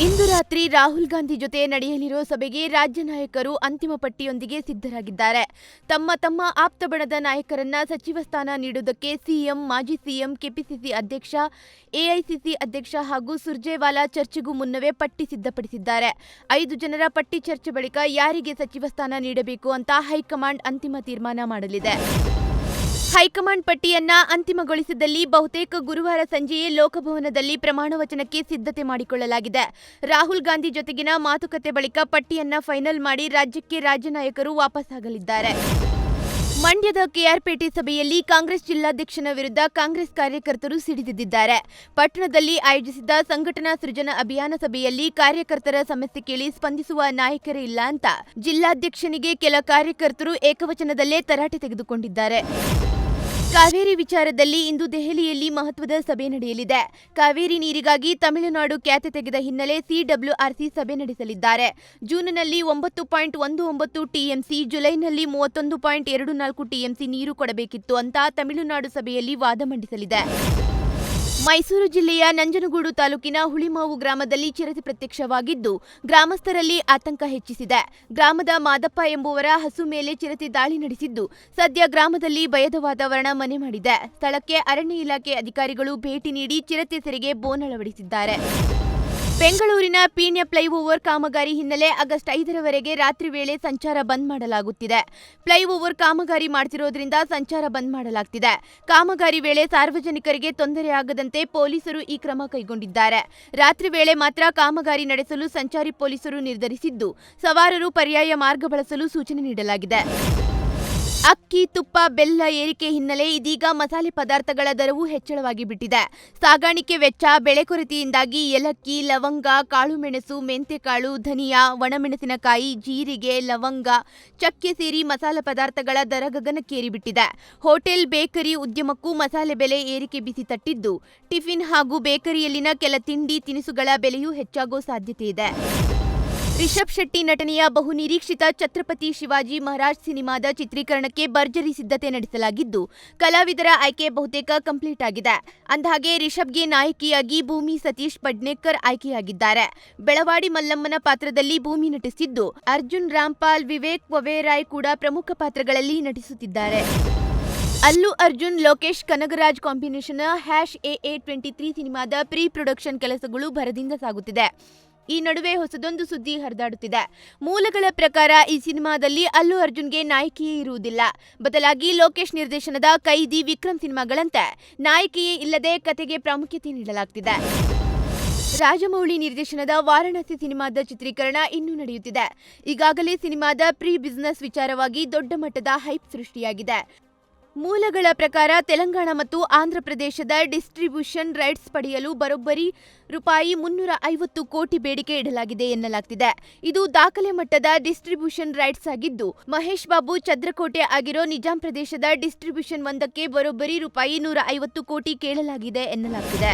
ಇಂದು ರಾತ್ರಿ ರಾಹುಲ್ ಗಾಂಧಿ ಜೊತೆ ನಡೆಯಲಿರುವ ಸಭೆಗೆ ರಾಜ್ಯ ನಾಯಕರು ಅಂತಿಮ ಪಟ್ಟಿಯೊಂದಿಗೆ ಸಿದ್ಧರಾಗಿದ್ದಾರೆ. ತಮ್ಮ ಆಪ್ತ ಬಣದ ನಾಯಕರನ್ನ ಸಚಿವ ಸ್ಥಾನ ನೀಡುವುದಕ್ಕೆ ಸಿಎಂ, ಮಾಜಿ ಸಿಎಂ, ಕೆಪಿಸಿಸಿ ಅಧ್ಯಕ್ಷ, ಎಐಸಿಸಿ ಅಧ್ಯಕ್ಷ ಹಾಗೂ ಸುರ್ಜೇವಾಲಾ ಚರ್ಚೆಗೂ ಮುನ್ನವೇ ಪಟ್ಟಿ ಸಿದ್ಧಪಡಿಸಿದ್ದಾರೆ. 5 ಜನರ ಪಟ್ಟಿ ಚರ್ಚೆ ಬಳಿಕ ಯಾರಿಗೆ ಸಚಿವ ಸ್ಥಾನ ನೀಡಬೇಕು ಅಂತ ಹೈಕಮಾಂಡ್ ಅಂತಿಮ ತೀರ್ಮಾನ ಮಾಡಲಿದೆ. ಹೈಕಮಾಂಡ್ ಪಟ್ಟಿಯನ್ನ ಅಂತಿಮಗೊಳಿಸಿದಲ್ಲಿ ಬಹುತೇಕ ಗುರುವಾರ ಸಂಜೆಯೇ ಲೋಕಭವನದಲ್ಲಿ ಪ್ರಮಾಣ ವಚನಕ್ಕೆ ಸಿದ್ಧತೆ ಮಾಡಿಕೊಳ್ಳಲಾಗಿದೆ. ರಾಹುಲ್ ಗಾಂಧಿ ಜೊತೆಗಿನ ಮಾತುಕತೆ ಬಳಿಕ ಪಟ್ಟಿಯನ್ನ ಫೈನಲ್ ಮಾಡಿ ರಾಜ್ಯಕ್ಕೆ ರಾಜ್ಯ ನಾಯಕರು ವಾಪಸ್ಸಾಗಲಿದ್ದಾರೆ. ಮಂಡ್ಯದ ಕೆಆರ್ಪೇಟೆ ಸಭೆಯಲ್ಲಿ ಕಾಂಗ್ರೆಸ್ ಜಿಲ್ಲಾಧ್ಯಕ್ಷನ ವಿರುದ್ಧ ಕಾಂಗ್ರೆಸ್ ಕಾರ್ಯಕರ್ತರು ಸಿಡಿದೆದ್ದಿದ್ದಾರೆ. ಪಟ್ಟಣದಲ್ಲಿ ಆಯೋಜಿಸಿದ್ದ ಸಂಘಟನಾ ಸೃಜನ ಅಭಿಯಾನ ಸಭೆಯಲ್ಲಿ ಕಾರ್ಯಕರ್ತರ ಸಮಸ್ಯೆ ಕೇಳಿ ಸ್ಪಂದಿಸುವ ನಾಯಕರೇ ಇಲ್ಲ ಅಂತ ಜಿಲ್ಲಾಧ್ಯಕ್ಷನಿಗೆ ಕೆಲ ಕಾರ್ಯಕರ್ತರು ಏಕವಚನದಲ್ಲೇ ತರಾಟೆ ತೆಗೆದುಕೊಂಡಿದ್ದಾರೆ. ಕಾವೇರಿ ವಿಚಾರದಲ್ಲಿ ಇಂದು ದೆಹಲಿಯಲ್ಲಿ ಮಹತ್ವದ ಸಭೆ ನಡೆಯಲಿದೆ. ಕಾವೇರಿ ನೀರಿಗಾಗಿ ತಮಿಳುನಾಡು ಖ್ಯಾತೆ ತೆಗೆದ ಹಿನ್ನೆಲೆ ಸಿಡಬ್ಲ್ಯೂಆರ್ಸಿ ಸಭೆ ನಡೆಸಲಿದ್ದಾರೆ. ಜೂನ್ನಲ್ಲಿ 9.19 ಟಿಎಂಸಿ, ಜುಲೈನಲ್ಲಿ 31.24 ಟಿಎಂಸಿ ನೀರು ಕೊಡಬೇಕಿತ್ತು ಅಂತ ತಮಿಳುನಾಡು ಸಭೆಯಲ್ಲಿ ವಾದ ಮಂಡಿಸಲಿದೆ. ಮೈಸೂರು ಜಿಲ್ಲೆಯ ನಂಜನಗೂಡು ತಾಲೂಕಿನ ಹುಳಿಮಾವು ಗ್ರಾಮದಲ್ಲಿ ಚಿರತೆ ಪ್ರತ್ಯಕ್ಷವಾಗಿದ್ದು ಗ್ರಾಮಸ್ಥರಲ್ಲಿ ಆತಂಕ ಹೆಚ್ಚಿಸಿದೆ. ಗ್ರಾಮದ ಮಾದಪ್ಪ ಎಂಬುವರ ಹಸು ಮೇಲೆ ಚಿರತೆ ದಾಳಿ ನಡೆಸಿದ್ದು ಸದ್ಯ ಗ್ರಾಮದಲ್ಲಿ ಭಯದ ವಾತಾವರಣ ಮನೆ ಮಾಡಿದೆ. ಸ್ಥಳಕ್ಕೆ ಅರಣ್ಯ ಇಲಾಖೆ ಅಧಿಕಾರಿಗಳು ಭೇಟಿ ನೀಡಿ ಚಿರತೆ ಸೆರೆಗೆ ಬೋನ್ ಅಳವಡಿಸಿದ್ದಾರೆ. ಬೆಂಗಳೂರಿನ ಪೀಣ್ಯ ಫ್ಲೈಓವರ್ ಕಾಮಗಾರಿ ಹಿನ್ನೆಲೆ ಆಗಸ್ಟ್ 5ರವರೆಗೆ ರಾತ್ರಿ ವೇಳೆ ಸಂಚಾರ ಬಂದ್ ಮಾಡಲಾಗುತ್ತಿದೆ. ಫ್ಲೈಓವರ್ ಕಾಮಗಾರಿ ಮಾಡ್ತಿರೋದ್ರಿಂದ ಸಂಚಾರ ಬಂದ್ ಮಾಡಲಾಗ್ತಿದೆ. ಕಾಮಗಾರಿ ವೇಳೆ ಸಾರ್ವಜನಿಕರಿಗೆ ತೊಂದರೆಯಾಗದಂತೆ ಪೊಲೀಸರು ಈ ಕ್ರಮ ಕೈಗೊಂಡಿದ್ದಾರೆ. ರಾತ್ರಿ ವೇಳೆ ಮಾತ್ರ ಕಾಮಗಾರಿ ನಡೆಸಲು ಸಂಚಾರಿ ಪೊಲೀಸರು ನಿರ್ಧರಿಸಿದ್ದು ಸವಾರರು ಪರ್ಯಾಯ ಮಾರ್ಗ ಬಳಸಲು ಸೂಚನೆ ನೀಡಲಾಗಿದೆ. ಅಕ್ಕಿ, ತುಪ್ಪ, ಬೆಲ್ಲ ಏರಿಕೆ ಹಿನ್ನೆಲೆ ಇದೀಗ ಮಸಾಲೆ ಪದಾರ್ಥಗಳ ದರವೂ ಹೆಚ್ಚಳವಾಗಿ ಬಿಟ್ಟಿದೆ. ಸಾಗಾಣಿಕೆ ವೆಚ್ಚ, ಬೆಳೆ ಕೊರತೆಯಿಂದಾಗಿ ಏಲಕ್ಕಿ, ಲವಂಗ, ಕಾಳುಮೆಣಸು, ಮೆಂತೆಕಾಳು, ಧನಿಯಾ, ಒಣಮೆಣಸಿನಕಾಯಿ, ಜೀರಿಗೆ, ಲವಂಗ, ಚಕ್ಕೆ ಸೇರಿ ಮಸಾಲೆ ಪದಾರ್ಥಗಳ ದರ ಗಗನಕ್ಕೇರಿಬಿಟ್ಟಿದೆ. ಹೋಟೆಲ್, ಬೇಕರಿ ಉದ್ಯಮಕ್ಕೂ ಮಸಾಲೆ ಬೆಲೆ ಏರಿಕೆ ಬಿಸಿ ತಟ್ಟಿದ್ದು ಟಿಫಿನ್ ಹಾಗೂ ಬೇಕರಿಯಲ್ಲಿನ ಕೆಲ ತಿಂಡಿ ತಿನಿಸುಗಳ ಬೆಲೆಯೂ ಹೆಚ್ಚಾಗೋ ಸಾಧ್ಯತೆ ಇದೆ. ರಿಷಬ್ ಶೆಟ್ಟಿ ನಟನೆಯ ಬಹುನಿರೀಕ್ಷಿತ ಛತ್ರಪತಿ ಶಿವಾಜಿ ಮಹಾರಾಜ್ ಸಿನಿಮಾದ ಚಿತ್ರೀಕರಣಕ್ಕೆ ಭರ್ಜರಿ ಸಿದ್ಧತೆ ನಡೆಸಲಾಗಿದ್ದು ಕಲಾವಿದರ ಆಯ್ಕೆ ಬಹುತೇಕ ಕಂಪ್ಲೀಟ್ ಆಗಿದೆ. ಅಂದಹಾಗೆ ರಿಷಬ್ಗೆ ನಾಯಕಿಯಾಗಿ ಭೂಮಿ ಸತೀಶ್ ಪಡ್ನೇಕರ್ ಆಯ್ಕೆಯಾಗಿದ್ದಾರೆ. ಬೆಳವಾಡಿ ಮಲ್ಲಮ್ಮನ ಪಾತ್ರದಲ್ಲಿ ಭೂಮಿ ನಟಿಸಿದ್ದು ಅರ್ಜುನ್ ರಾಂಪಾಲ್, ವಿವೇಕ್ ಒಬೇರಾಯ್ ಕೂಡ ಪ್ರಮುಖ ಪಾತ್ರಗಳಲ್ಲಿ ನಟಿಸುತ್ತಿದ್ದಾರೆ. ಅಲ್ಲು ಅರ್ಜುನ್, ಲೋಕೇಶ್ ಕನಗರಾಜ್ ಕಾಂಬಿನೇಷನ್ #AA23 ಸಿನಿಮಾದ ಪ್ರೀ ಪ್ರೊಡಕ್ಷನ್ ಕೆಲಸಗಳು ಭರದಿಂದ ಸಾಗುತ್ತಿದೆ. ಈ ನಡುವೆ ಹೊಸದೊಂದು ಸುದ್ದಿ ಹರಿದಾಡುತ್ತಿದೆ. ಮೂಲಗಳ ಪ್ರಕಾರ ಈ ಸಿನಿಮಾದಲ್ಲಿ ಅಲ್ಲು ಅರ್ಜುನ್ಗೆ ನಾಯಕಿಯೇ ಇರುವುದಿಲ್ಲ. ಬದಲಾಗಿ ಲೋಕೇಶ್ ನಿರ್ದೇಶನದ ಕೈದಿ, ವಿಕ್ರಮ್ ಸಿನಿಮಾಗಳಂತೆ ನಾಯಕಿಯೇ ಇಲ್ಲದೆ ಕತೆಗೆ ಪ್ರಾಮುಖ್ಯತೆ ನೀಡಲಾಗ್ತಿದೆ. ರಾಜಮೌಳಿ ನಿರ್ದೇಶನದ ವಾರಣಾಸಿ ಸಿನಿಮಾದ ಚಿತ್ರೀಕರಣ ಇನ್ನೂ ನಡೆಯುತ್ತಿದೆ. ಈಗಾಗಲೇ ಸಿನಿಮಾದ ಪ್ರೀ ಬಿಸಿನೆಸ್ ವಿಚಾರವಾಗಿ ದೊಡ್ಡ ಮಟ್ಟದ ಹೈಪ್ ಸೃಷ್ಟಿಯಾಗಿದೆ. ಮೂಲಗಳ ಪ್ರಕಾರ ತೆಲಂಗಾಣ ಮತ್ತು ಆಂಧ್ರಪ್ರದೇಶದ ಡಿಸ್ಟ್ರಿಬ್ಯೂಷನ್ ರೈಟ್ಸ್ ಪಡೆಯಲು ಬರೋಬ್ಬರಿ ₹350 ಕೋಟಿ ಬೇಡಿಕೆ ಇಡಲಾಗಿದೆ ಎನ್ನಲಾಗ್ತಿದೆ. ಇದು ದಾಖಲೆ ಮಟ್ಟದ ಡಿಸ್ಟ್ರಿಬ್ಯೂಷನ್ ರೈಟ್ಸ್ ಆಗಿದ್ದು ಮಹೇಶ್ ಬಾಬು ಚಂದ್ರಕೋಟೆ ಆಗಿರೋ ನಿಜಾಂ ಪ್ರದೇಶದ ಡಿಸ್ಟ್ರಿಬ್ಯೂಷನ್ ಒಂದಕ್ಕೆ ಬರೋಬ್ಬರಿ ₹150 ಕೋಟಿ ಕೇಳಲಾಗಿದೆ ಎನ್ನಲಾಗ್ತಿದೆ.